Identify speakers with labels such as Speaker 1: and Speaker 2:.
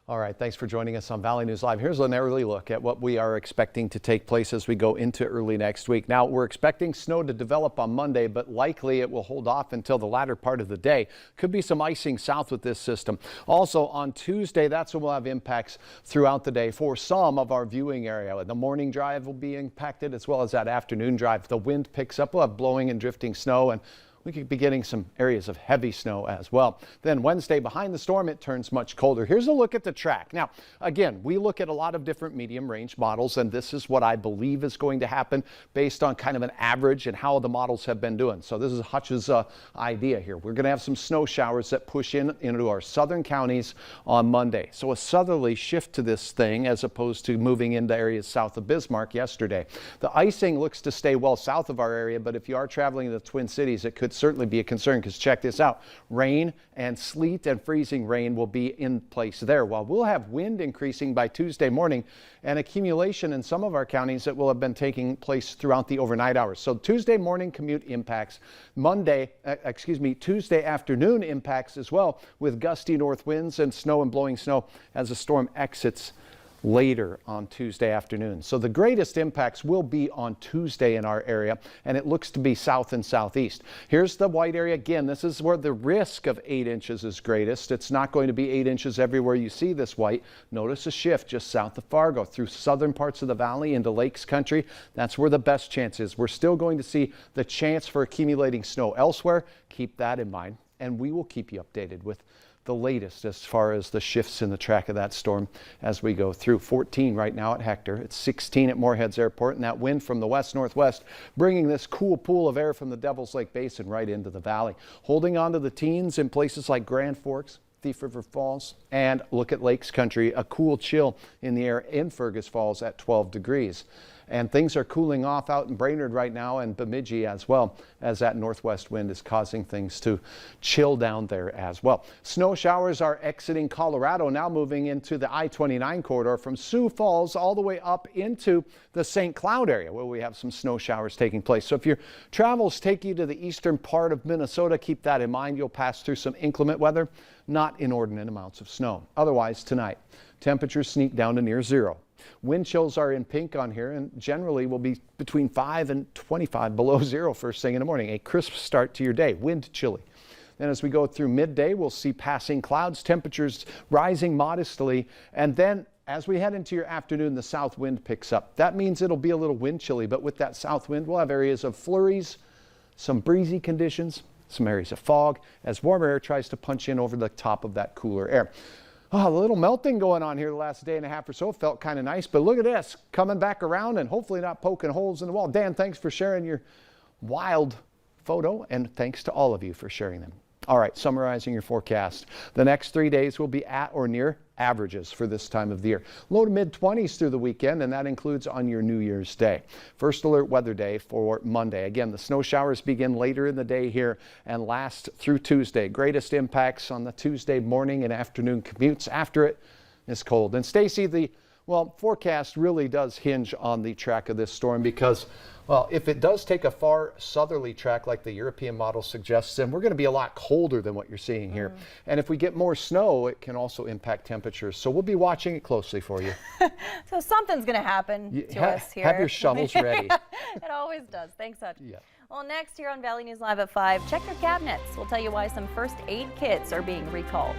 Speaker 1: All right, thanks for joining us on Valley News Live. Here's an early look at what we are expecting to take place as we go into early next week. Now, we're expecting snow to develop on Monday, but likely it will hold off until the latter part of the day. Could be some icing south with this system. Also on Tuesday, that's when we'll have impacts throughout the day for some of our viewing area. The morning drive will be impacted as well as that afternoon drive. The wind picks up, we'll have blowing and drifting snow, and we could be getting some areas of heavy snow as well. Then Wednesday, behind the storm, it turns much colder. Here's a look at the track. Now, again, we look at a lot of different medium range models, and this is what I believe is going to happen based on kind of an average and how the models have been doing. So this is Hutch's idea here. We're going to have some snow showers that push into our southern counties on Monday. So a southerly shift to this thing as opposed to moving into areas south of Bismarck yesterday. The icing looks to stay well south of our area, but if you are traveling to the Twin Cities, it could certainly be a concern, because check this out. Rain and sleet and freezing rain will be in place there, while we'll have wind increasing by Tuesday morning and accumulation in some of our counties that will have been taking place throughout the overnight hours. So Tuesday morning commute impacts, Tuesday afternoon impacts as well, with gusty north winds and snow and blowing snow as the storm exits later on Tuesday afternoon. So the greatest impacts will be on Tuesday in our area, and it looks to be south and southeast. Here's the white area again. This is where the risk of 8 inches is greatest. It's not going to be 8 inches everywhere you see this white. Notice a shift just south of Fargo through southern parts of the valley into Lakes Country. That's where the best chance is. We're still going to see the chance for accumulating snow elsewhere. Keep that in mind, and we will keep you updated with the latest as far as the shifts in the track of that storm as we go through. 14 right now at Hector. It's 16 at Moorheads Airport, and that wind from the west-northwest bringing this cool pool of air from the Devil's Lake Basin right into the valley. Holding on to the teens in places like Grand Forks, Thief River Falls, and look at Lakes Country, a cool chill in the air in Fergus Falls at 12 degrees. And things are cooling off out in Brainerd right now, and Bemidji as well, as that northwest wind is causing things to chill down there as well. Snow showers are exiting Colorado, now moving into the I-29 corridor from Sioux Falls all the way up into the St. Cloud area, where we have some snow showers taking place. So if your travels take you to the eastern part of Minnesota, keep that in mind. You'll pass through some inclement weather, not inordinate amounts of snow. Otherwise, tonight, temperatures sneak down to near zero. Wind chills are in pink on here, and generally will be between 5 and 25 below zero first thing in the morning. A crisp start to your day, wind chilly. Then as we go through midday, we'll see passing clouds, temperatures rising modestly, and then as we head into your afternoon, the south wind picks up. That means it'll be a little wind chilly, but with that south wind, we'll have areas of flurries, some breezy conditions, some areas of fog, as warmer air tries to punch in over the top of that cooler air. Oh, a little melting going on here the last day and a half or so. Felt kind of nice, but look at this coming back around and hopefully not poking holes in the wall. Dan, thanks for sharing your wild photo, and thanks to all of you for sharing them. All right, summarizing your forecast. The next 3 days will be at or near averages for this time of the year. Low to mid 20s through the weekend, and that includes on your New Year's Day. First alert weather day for Monday. Again, the snow showers begin later in the day here and last through Tuesday. Greatest impacts on the Tuesday morning and afternoon commutes. After it is cold. And Stacy, the forecast really does hinge on the track of this storm, because, well, if it does take a far southerly track like the European model suggests, then we're going to be a lot colder than what you're seeing here. And if we get more snow, it can also impact temperatures. So we'll be watching it closely for you.
Speaker 2: So something's going to happen to us here.
Speaker 1: Have your shovels ready.
Speaker 2: It always does. Thanks, Hutch.
Speaker 1: Yeah.
Speaker 2: Well, next here on Valley News Live at 5, check your cabinets. We'll tell you why some first aid kits are being recalled.